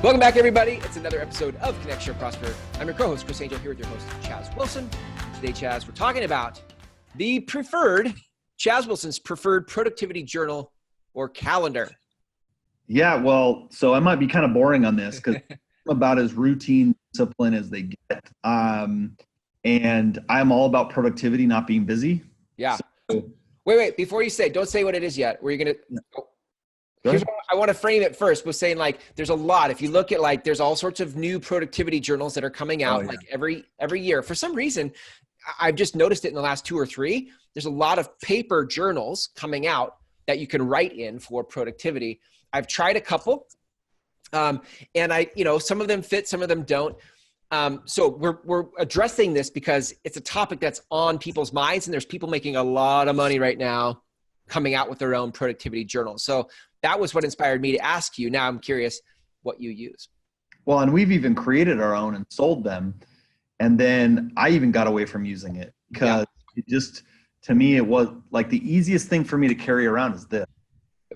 Welcome back, everybody. It's another episode of Connect, Share, Prosper. I'm your co-host, Chris Angel, here with your host, Chaz Wilson. Today, Chaz, we're talking about Chaz Wilson's preferred productivity journal or calendar. Yeah, well, so I might be kind of boring on this because I'm about as routine discipline as they get. And I'm all about productivity, not being busy. Yeah. So, wait. Before you don't say what it is yet. Here's what I want to frame it first with saying, like, there's a lot. If you look at, like, there's all sorts of new productivity journals that are coming out like every year. For some reason, I've just noticed it in the last 2 or 3. There's a lot of paper journals coming out that you can write in for productivity. I've tried a couple, and some of them fit, some of them don't. So we're addressing this because it's a topic that's on people's minds, and there's people making a lot of money right now coming out with their own productivity journals. So that was what inspired me to ask you. Now I'm curious what you use. Well, and we've even created our own and sold them. And then I even got away from using it because it just, to me, it was like the easiest thing for me to carry around is this.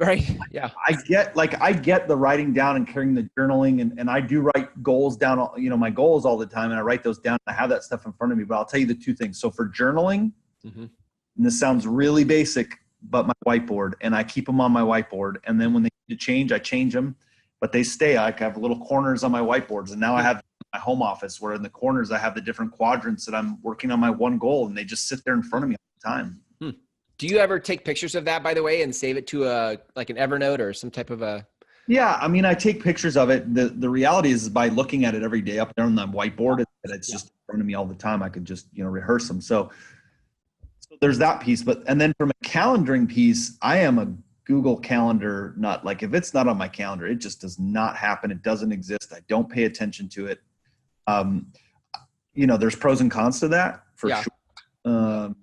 Right. Yeah. I get the writing down and carrying the journaling, and I do write goals down, my goals all the time. And I write those down. I have that stuff in front of me, but I'll tell you the 2 things. So for journaling, and this sounds really basic, but my whiteboard, and I keep them on my whiteboard. And then when they need to change, I change them, but they stay. I have little corners on my whiteboards. And now I have my home office where in the corners, I have the different quadrants that I'm working on my one goal, and they just sit there in front of me all the time. Do you ever take pictures of that, by the way, and save it to an Evernote or some type of a? Yeah. I mean, I take pictures of it. The reality is by looking at it every day up there on the whiteboard, it's just in front of me all the time. I could just, rehearse them. So there's that piece, and then from a calendaring piece, I am a Google Calendar nut. Like if it's not on my calendar, it just does not happen. It doesn't exist. I don't pay attention to it. There's pros and cons to that for sure.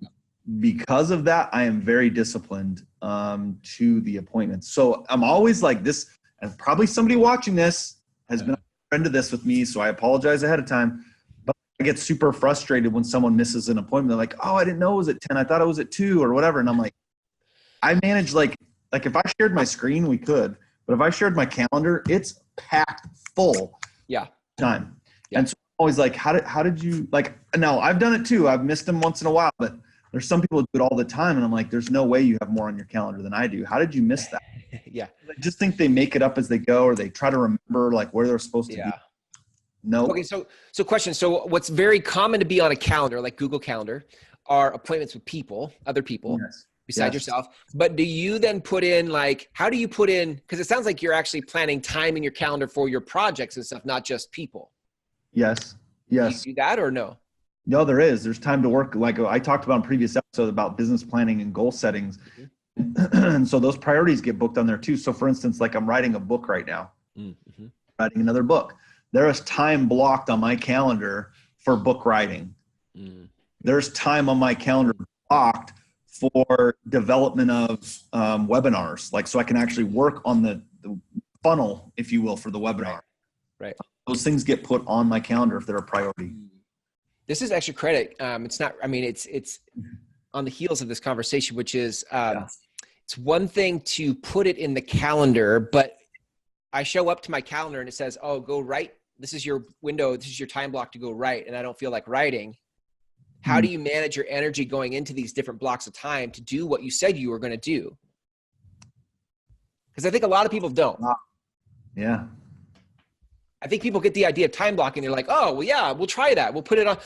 Because of that, I am very disciplined to the appointments. So I'm always like this, and probably somebody watching this has been a friend of this with me, so I apologize ahead of time. I get super frustrated when someone misses an appointment. They're like, oh, I didn't know it was at 10. I thought it was at 2 or whatever. And I'm like, I manage like if I shared my screen, we could, but if I shared my calendar, it's packed full. Yeah. Time. Yeah. And so I'm always like, how did you no, I've done it too. I've missed them once in a while, but there's some people who do it all the time. And I'm like, there's no way you have more on your calendar than I do. How did you miss that? Yeah. I just think they make it up as they go, or they try to remember like where they're supposed to be. No. Okay. So question. So what's very common to be on a calendar, like Google Calendar, are appointments with other people besides yourself. But do you then put in how do you put in, because it sounds like you're actually planning time in your calendar for your projects and stuff, not just people. Yes. Do you do that or no? No, there is. There's time to work. Like I talked about in previous episodes about business planning and goal settings. And so those priorities get booked on there too. So for instance, like I'm writing a book right now, writing another book. There is time blocked on my calendar for book writing. There's time on my calendar blocked for development of webinars, so I can actually work on the funnel, if you will, for the webinar. Right. Those things get put on my calendar if they're a priority. This is extra credit. It's not, it's on the heels of this conversation, which is, it's one thing to put it in the calendar, but I show up to my calendar and it says, oh, go write. This is your window. This is your time block to go write. And I don't feel like writing. How do you manage your energy going into these different blocks of time to do what you said you were going to do? Because I think a lot of people don't. Yeah. I think people get the idea of time blocking. They're like, oh, well, yeah, we'll try that. We'll put it on,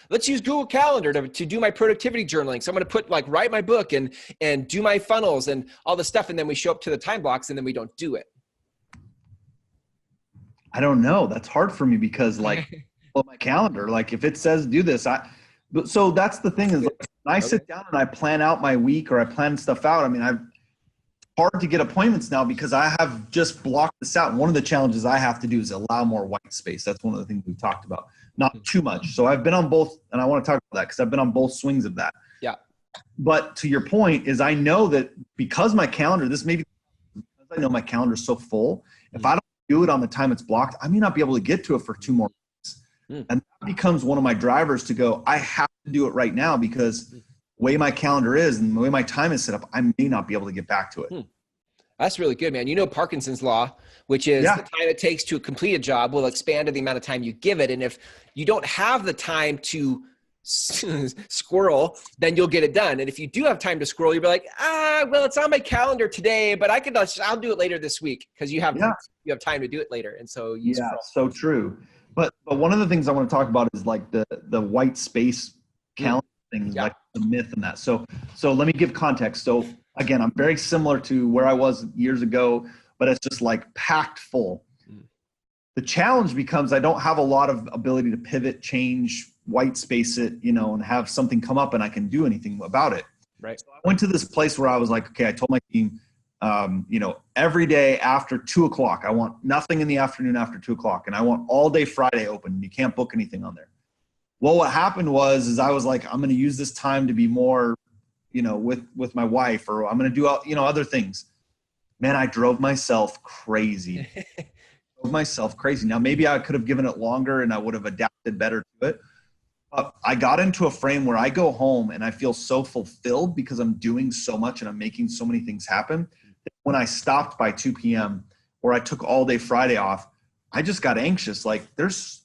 let's use Google Calendar to do my productivity journaling. So I'm going to put write my book and do my funnels and all the stuff. And then we show up to the time blocks and then we don't do it. I don't know. That's hard for me because my calendar, if it says do this, so that's the thing is when I sit down and I plan out my week or I plan stuff out. It's hard to get appointments now because I have just blocked this out. One of the challenges I have to do is allow more white space. That's one of the things we've talked about, not too much. So I've been on both, and I want to talk about that because I've been on both swings of that. Yeah. But to your point is I know that because my calendar, I know my calendar is so full. If I don't do it on the time it's blocked, I may not be able to get to it for 2 more weeks. And that becomes one of my drivers to go, I have to do it right now because the way my calendar is and the way my time is set up, I may not be able to get back to it. That's really good, man. You know Parkinson's law, which is the time it takes to complete a job will expand to the amount of time you give it. And if you don't have the time to squirrel, then you'll get it done. And if you do have time to squirrel, you'll be like, well, it's on my calendar today, but I'll do it later this week because you have time to do it later. And so so true. But one of the things I want to talk about is like the white space calendar thing, like the myth and that. So let me give context. So again, I'm very similar to where I was years ago, but it's just like packed full. The challenge becomes I don't have a lot of ability to pivot, change, white space it, and have something come up and I can do anything about it. Right. So I went to this place where I was like, okay, I told my team, every day after 2:00, I want nothing in the afternoon after 2:00, and I want all day Friday open. You can't book anything on there. Well, what happened was I was like, I'm going to use this time to be more, with my wife, or I'm going to do, other things. Man, I drove myself crazy. Now, maybe I could have given it longer and I would have adapted better to it. But I got into a frame where I go home and I feel so fulfilled because I'm doing so much and I'm making so many things happen. When I stopped by 2 p.m. or I took all day Friday off, I just got anxious. Like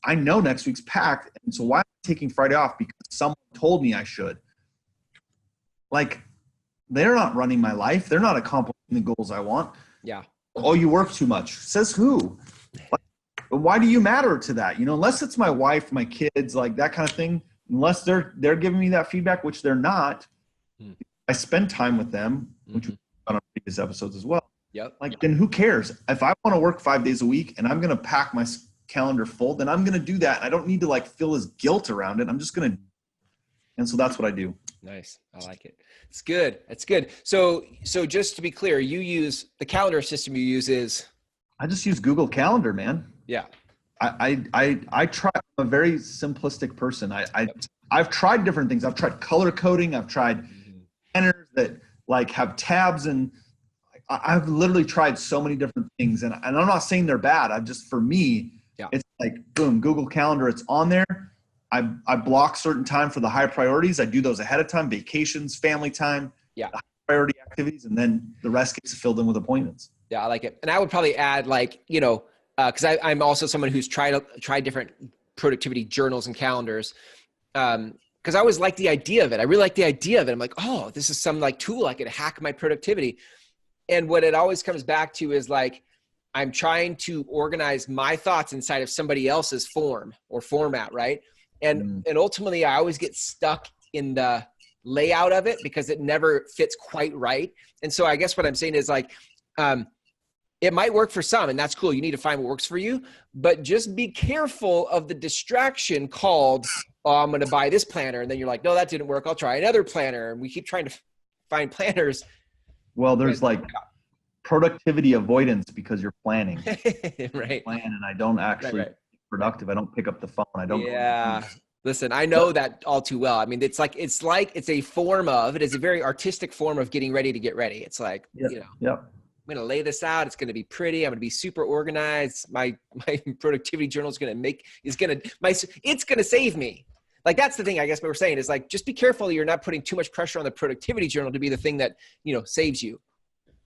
I know next week's packed. And so why am I taking Friday off? Because someone told me I should. Like they're not running my life. They're not accomplishing the goals I want. Yeah. Oh, you work too much. Says who? Why do you matter to that? Unless it's my wife, my kids, like that kind of thing, unless they're giving me that feedback, which they're not, I spend time with them, which we've done on previous episodes as well. Yep. Then who cares? If I want to work 5 days a week and I'm going to pack my calendar full, then I'm going to do that. I don't need to feel this guilt around it. I'm just going to. And so that's what I do. Nice. I like it. It's good. It's good. So just to be clear, you use the calendar system you use is. I just use Google Calendar, man. Yeah. I try. I'm a very simplistic person. I've tried different things. I've tried color coding. I've tried planners that have tabs, and I've literally tried so many different things. And I'm not saying they're bad. For me, it's like, boom, Google Calendar, it's on there. I block certain time for the high priorities. I do those ahead of time, vacations, family time, the high priority activities, and then the rest gets filled in with appointments. Yeah, I like it. And I would probably add because I'm also someone who's tried different productivity journals and calendars. Because I always like the idea of it. I really like the idea of it. I'm like, oh, this is some tool I could hack my productivity. And what it always comes back to is I'm trying to organize my thoughts inside of somebody else's form or format, right? And ultimately, I always get stuck in the layout of it because it never fits quite right. And so I guess what I'm saying is it might work for some, and that's cool. You need to find what works for you, but just be careful of the distraction called, oh, I'm going to buy this planner. And then you're like, no, that didn't work. I'll try another planner. And we keep trying to find planners. Well, there's productivity avoidance because you're planning. Right. Plan, and I don't actually be productive. I don't pick up the phone. I don't. Yeah. Listen, I know that all too well. I mean, it's a form of, it is a very artistic form of getting ready to get ready. It's like, I'm going to lay this out. It's going to be pretty. I'm going to be super organized. My productivity journal is going to save me. That's the thing, I guess what we're saying is just be careful. You're not putting too much pressure on the productivity journal to be the thing that, saves you.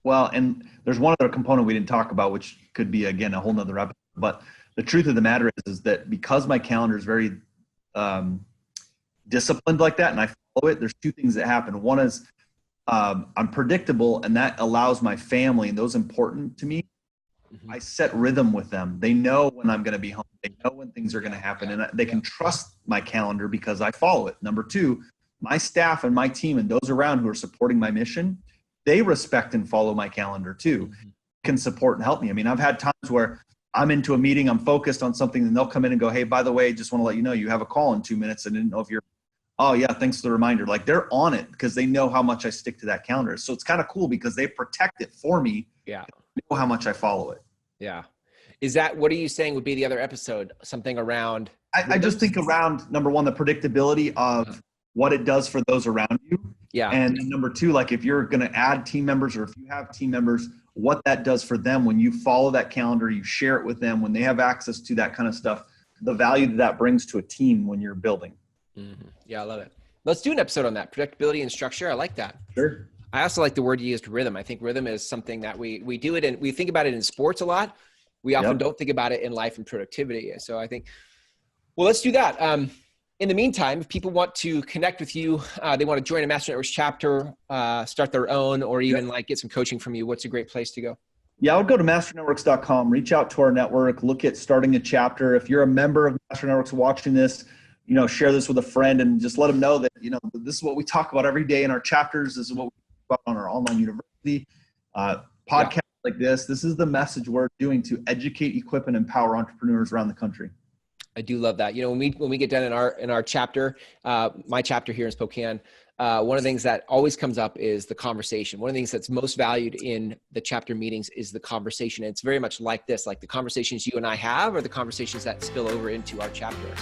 Well, and there's one other component we didn't talk about, which could be, again, a whole nother episode. But the truth of the matter is that because my calendar is very disciplined like that and I follow it, there's two things that happen. One is, I'm predictable, and that allows my family and those important to me. I set rhythm with them. They know when I'm going to be home. They know when things are going to happen, and they can trust my calendar because I follow it. Number two, my staff and my team and those around who are supporting my mission, they respect and follow my calendar too, can support and help me. I mean, I've had times where I'm into a meeting, I'm focused on something, and they'll come in and go, hey, by the way, just want to let you know you have a call in 2 minutes. I didn't know if you're, oh yeah, thanks for the reminder. They're on it because they know how much I stick to that calendar. So it's kind of cool because they protect it for me. Yeah. They know how much I follow it. Yeah. What are you saying would be the other episode? Something around? I just think around, number one, the predictability of what it does for those around you. Yeah. And number two, if you're going to add team members or if you have team members, what that does for them when you follow that calendar, you share it with them when they have access to that kind of stuff. the value that brings to a team when you're building. Mm-hmm. Yeah, I love it. Let's do an episode on that, predictability and structure. I like that. Sure. I also like the word you used, rhythm. I think rhythm is something that we do it, and we think about it in sports a lot. We often don't think about it in life and productivity. So I think, well, let's do that. In the meantime, if people want to connect with you, they want to join a Master Networks chapter, start their own, or even like get some coaching from you, what's a great place to go? Yeah, I would go to masternetworks.com, reach out to our network, look at starting a chapter. If you're a member of Master Networks watching this, share this with a friend and just let them know that, this is what we talk about every day in our chapters. This is what we talk about on our online university podcast like this. This is the message we're doing to educate, equip, and empower entrepreneurs around the country. I do love that. When we get done in our chapter, my chapter here in Spokane, one of the things that always comes up is the conversation. One of the things that's most valued in the chapter meetings is the conversation. And it's very much like this, like the conversations you and I have are the conversations that spill over into our chapter.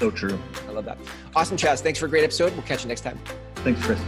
So true. I love that. Awesome, Chaz. Thanks for a great episode. We'll catch you next time. Thanks, Chris.